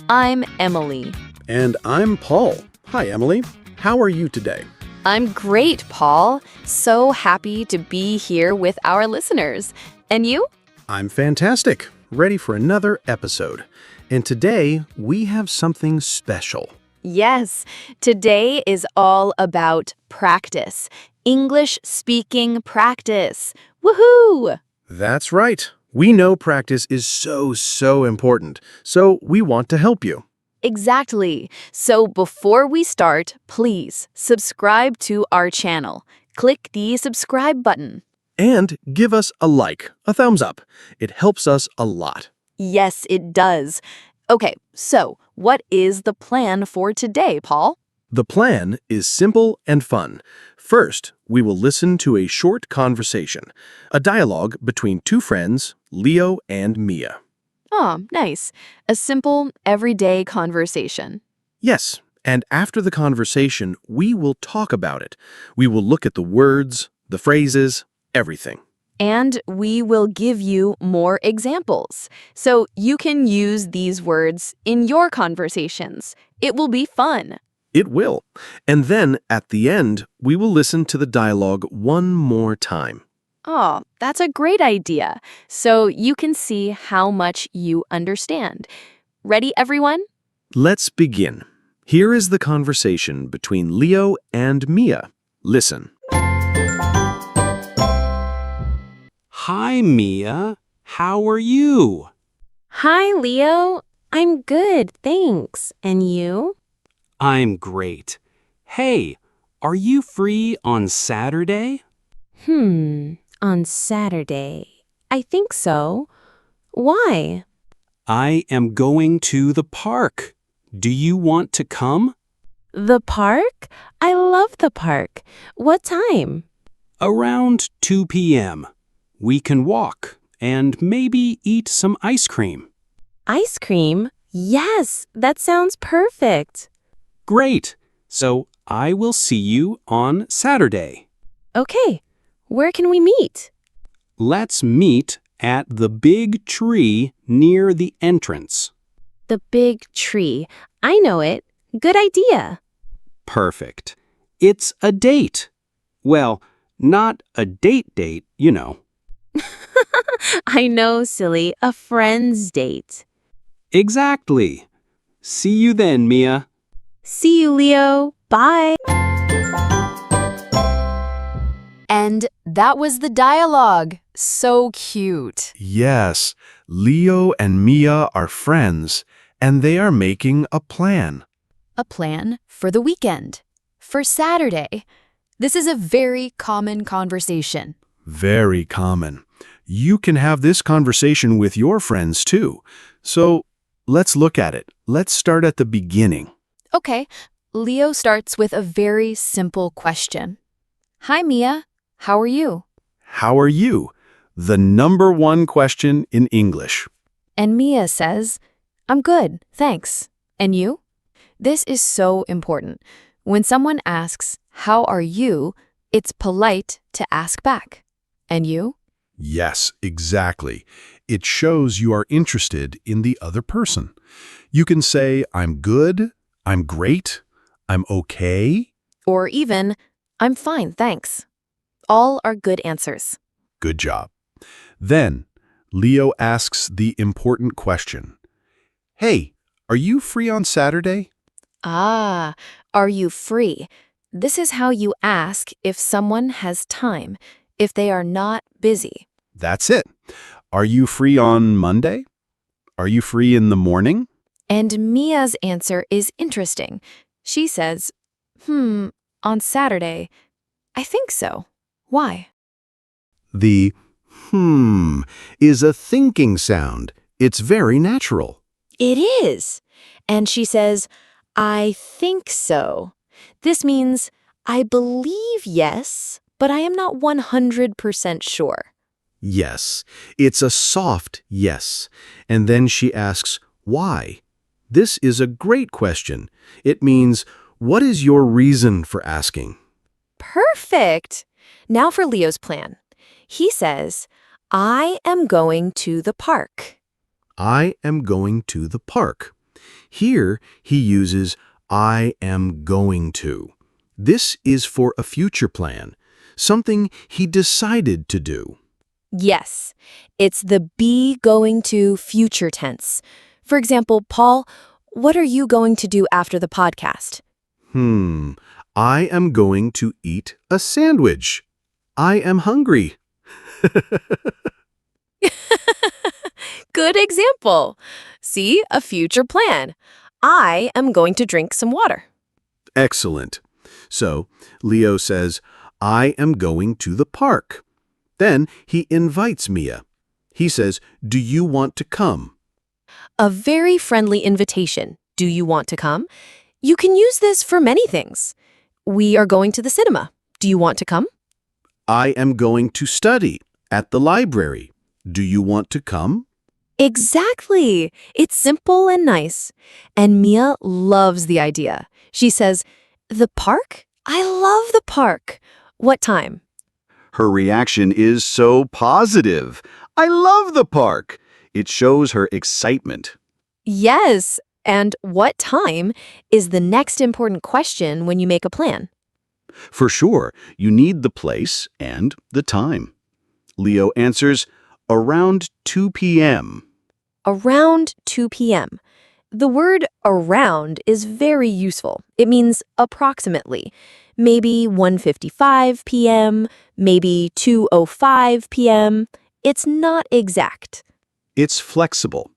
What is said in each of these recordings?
I'm Emily. And I'm Paul. Hi, Emily. How are you today? I'm great, Paul. So happy to be here with our listeners. And you? I'm fantastic. Ready for another episode. And today, we have something special. Yes, today is all about practice. English speaking practice. Woohoo! That's right. We know practice is so important, so we want to help you. Exactly. So before we start, please subscribe to our channel. Click the subscribe button. And give us a like, a thumbs up. It helps us a lot. Yes, it does. Okay, so what is the plan for today, Paul? The plan is simple and fun. First, we will listen to a short conversation, a dialogue between two friends, Leo and Mia. Oh, nice. A simple, everyday conversation. Yes, and after the conversation, we will talk about it. We will look at the words, the phrases, everything. And we will give you more examples, so you can use these words in your conversations. It will be fun. It will. And then, at the end, we will listen to the dialogue one more time. Oh, that's a great idea. So you can see how much you understand. Ready, everyone? Let's begin. Here is the conversation between Leo and Mia. Listen. Hi, Mia. How are you? Hi, Leo. I'm good, thanks. And you? I'm great. Hey, are you free on Saturday? On Saturday. I think so. Why? I am going to the park. Do you want to come? The park? I love the park. What time? Around 2 p.m. We can walk and maybe eat some ice cream. Ice cream? Yes, that sounds perfect. Great. So I will see you on Saturday. Okay, where can we meet? Let's meet at the big tree near the entrance. The big tree. I know it. Good idea. Perfect. It's a date. Well, not a date, you know. I know, silly. A friend's date. Exactly. See you then, Mia. See you, Leo. Bye. And that was the dialogue. So cute. Yes, Leo and Mia are friends, and they are making a plan. A plan for the weekend. For Saturday. This is a very common conversation. Very common. You can have this conversation with your friends too. So let's look at it. Let's start at the beginning. Okay, Leo starts with a very simple question. Hi, Mia. How are you? How are you? The number one question in English. And Mia says, I'm good, thanks. And you? This is so important. When someone asks, how are you, it's polite to ask back. And you? Yes, exactly. It shows you are interested in the other person. You can say, I'm good, I'm great, I'm okay. Or even, I'm fine, thanks. All are good answers. Good job. Then, Leo asks the important question. Hey, are you free on Saturday? Ah, are you free? This is how you ask if someone has time, if they are not busy. That's it. Are you free on Monday? Are you free in the morning? And Mia's answer is interesting. She says, on Saturday. I think so. Why? The is a thinking sound. It's very natural. It is. And she says, I think so. This means, I believe yes, but I am not 100% sure. Yes, it's a soft yes. And then she asks, why? This is a great question. It means, what is your reason for asking? Perfect. Now for Leo's plan. He says, I am going to the park. I am going to the park. Here, he uses I am going to. This is for a future plan, something he decided to do. Yes, it's the be going to future tense. For example, Paul, what are you going to do after the podcast? I am going to eat a sandwich. I am hungry. Good example. See, a future plan. I am going to drink some water. Excellent. So, Leo says, I am going to the park. Then he invites Mia. He says, do you want to come? A very friendly invitation. Do you want to come? You can use this for many things. We are going to the cinema. Do you want to come? I am going to study at the library. Do you want to come? Exactly. It's simple and nice. And Mia loves the idea. She says, the park? I love the park. What time? Her reaction is so positive. I love the park. It shows her excitement. Yes. And what time is the next important question when you make a plan. For sure, you need the place and the time. Leo answers, around 2 p.m. Around 2 p.m. The word around is very useful. It means approximately. Maybe 1:55 p.m., maybe 2:05 p.m. It's not exact. It's flexible.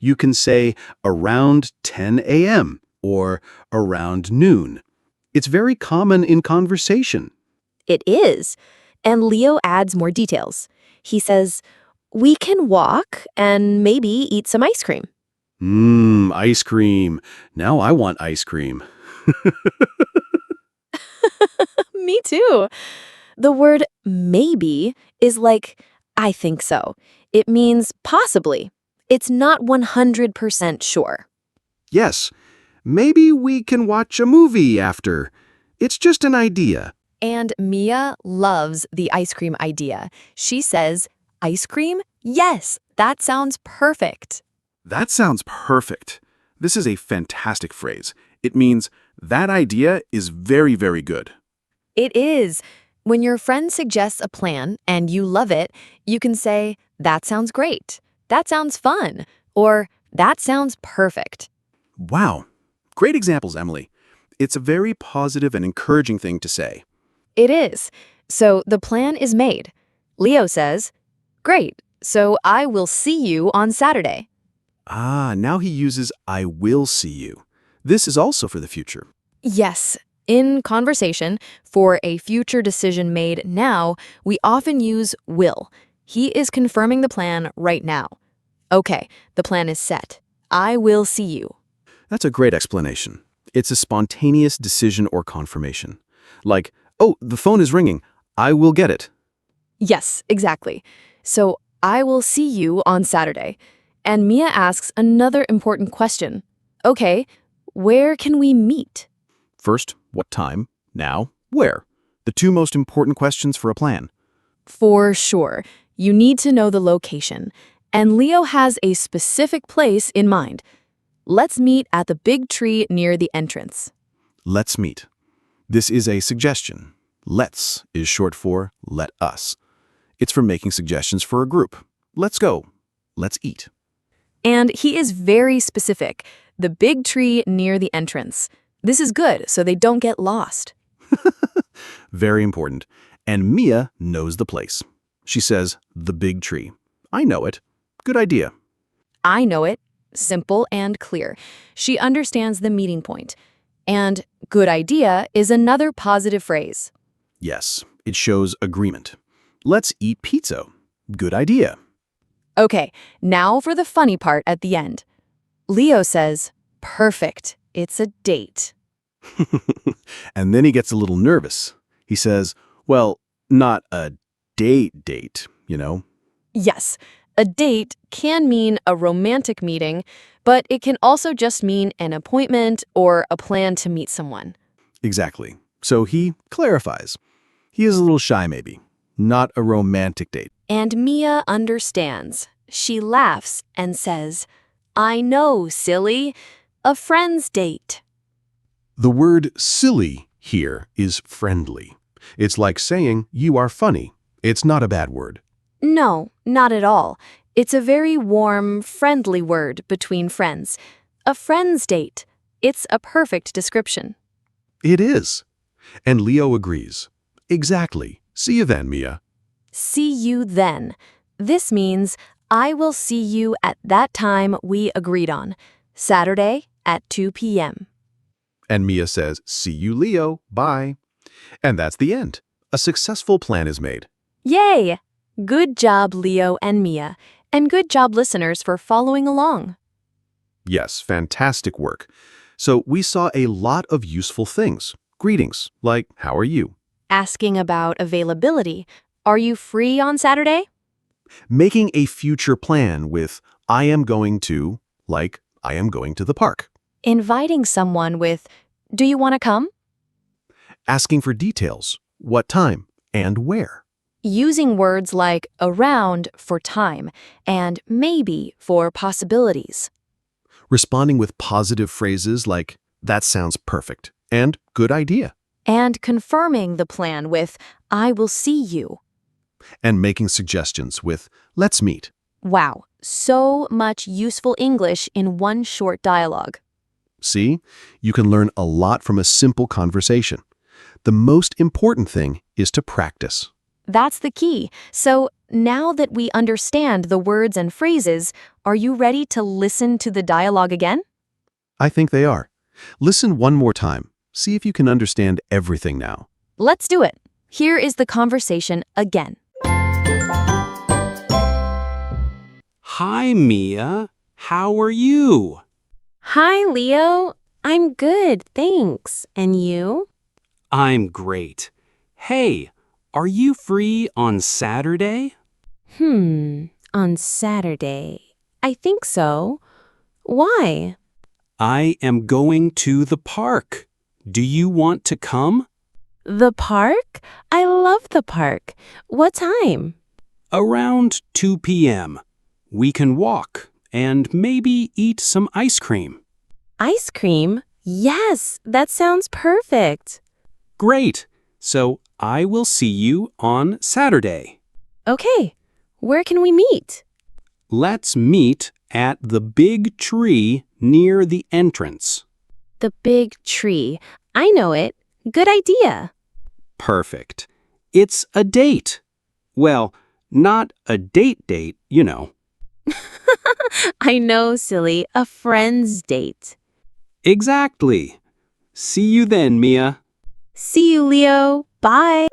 You can say around 10 a.m. or around noon. It's very common in conversation. It is. And Leo adds more details. He says, we can walk and maybe eat some ice cream. Ice cream. Now I want ice cream. Me too. The word maybe is like, I think so. It means possibly. It's not 100% sure. Yes, maybe we can watch a movie after. It's just an idea. And Mia loves the ice cream idea. She says, ice cream? Yes, that sounds perfect. That sounds perfect. This is a fantastic phrase. It means that idea is very, very good. It is. When your friend suggests a plan and you love it, you can say, that sounds great. That sounds fun. Or, that sounds perfect. Wow. Great examples, Emily. It's a very positive and encouraging thing to say. It is. So the plan is made. Leo says, great. So I will see you on Saturday. Now he uses I will see you. This is also for the future. Yes. In conversation, for a future decision made now, we often use will. He is confirming the plan right now. Okay, the plan is set. I will see you. That's a great explanation. It's a spontaneous decision or confirmation. Like, oh, the phone is ringing. I will get it. Yes, exactly. So I will see you on Saturday. And Mia asks another important question. Okay, where can we meet? First, what time? Now, where? The two most important questions for a plan. For sure. You need to know the location. And Leo has a specific place in mind. Let's meet at the big tree near the entrance. Let's meet. This is a suggestion. Let's is short for let us. It's for making suggestions for a group. Let's go. Let's eat. And he is very specific. The big tree near the entrance. This is good, so they don't get lost. Very important. And Mia knows the place. She says, the big tree. I know it. Good idea. I know it. Simple and clear. She understands the meeting point. And good idea is another positive phrase. Yes, it shows agreement. Let's eat pizza. Good idea. Okay, now for the funny part at the end. Leo says, perfect. It's a date. And then he gets a little nervous. He says, well, not a date, you know? Yes, a date can mean a romantic meeting, but it can also just mean an appointment or a plan to meet someone. Exactly. So he clarifies. He is a little shy, maybe. Not a romantic date. And Mia understands. She laughs and says, I know, silly. a friend's date. The word silly here is friendly. It's like saying you are funny. It's not a bad word. No, not at all. It's a very warm, friendly word between friends. A friend's date. It's a perfect description. It is. And Leo agrees. Exactly. See you then, Mia. See you then. This means I will see you at that time we agreed on, Saturday at 2 p.m. And Mia says, see you, Leo. Bye. And that's the end. A successful plan is made. Yay! Good job, Leo and Mia. And good job, listeners, for following along. Yes, fantastic work. So we saw a lot of useful things. Greetings, like, how are you? Asking about availability. Are you free on Saturday? Making a future plan with, I am going to, like, I am going to the park. Inviting someone with, do you want to come? Asking for details, what time and where. Using words like around for time and maybe for possibilities. Responding with positive phrases like, that sounds perfect, and good idea. And confirming the plan with, I will see you. And making suggestions with, let's meet. Wow, so much useful English in one short dialogue. See, you can learn a lot from a simple conversation. The most important thing is to practice. That's the key. So now that we understand the words and phrases, are you ready to listen to the dialogue again? I think they are. Listen one more time. See if you can understand everything now. Let's do it. Here is the conversation again. Hi, Mia. How are you? Hi, Leo. I'm good, thanks. And you? I'm great. Hey, are you free on Saturday? On Saturday. I think so. Why? I am going to the park. Do you want to come? The park? I love the park. What time? Around 2 p.m. We can walk and maybe eat some ice cream. Ice cream? Yes, that sounds perfect. Great. So I will see you on Saturday. Okay, where can we meet? Let's meet at the big tree near the entrance. The big tree. I know it. Good idea. Perfect. It's a date. Well, not a date, you know. I know, silly. A friend's date. Exactly. See you then, Mia. See you, Leo. Bye.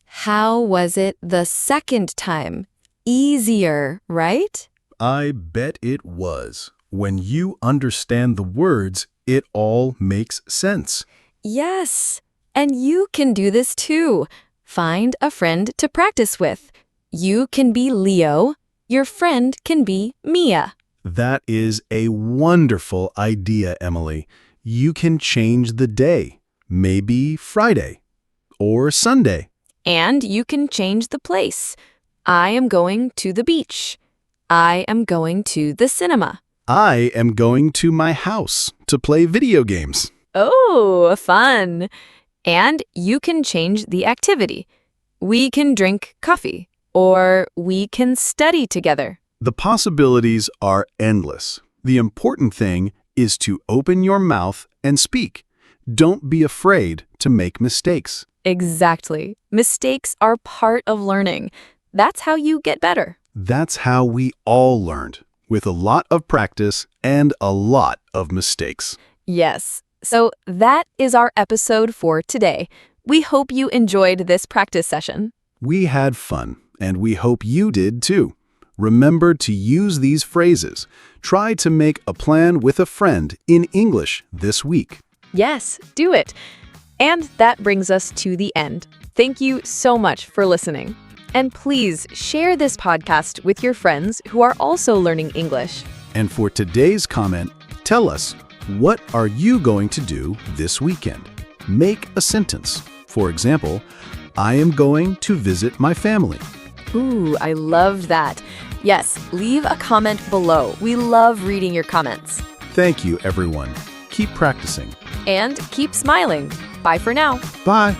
How was it the second time? Easier, right? I bet it was. When you understand the words, it all makes sense. Yes. And you can do this too. Find a friend to practice with. You can be Leo. Your friend can be Mia. That is a wonderful idea, Emily. You can change the day, maybe Friday or Sunday. And you can change the place. I am going to the beach. I am going to the cinema. I am going to my house to play video games. Oh, fun. And you can change the activity. We can drink coffee, or we can study together. The possibilities are endless. The important thing is to open your mouth and speak. Don't be afraid to make mistakes. Exactly. Mistakes are part of learning. That's how you get better. That's how we all learned, with a lot of practice and a lot of mistakes. Yes. So that is our episode for today. We hope you enjoyed this practice session. We had fun, and we hope you did too. Remember to use these phrases. Try to make a plan with a friend in English this week. Yes, do it. And that brings us to the end. Thank you so much for listening. And please share this podcast with your friends who are also learning English. And for today's comment, tell us, what are you going to do this weekend? Make a sentence. For example, I am going to visit my family. Ooh, I love that. Yes, leave a comment below. We love reading your comments. Thank you, everyone. Keep practicing. And keep smiling. Bye for now. Bye.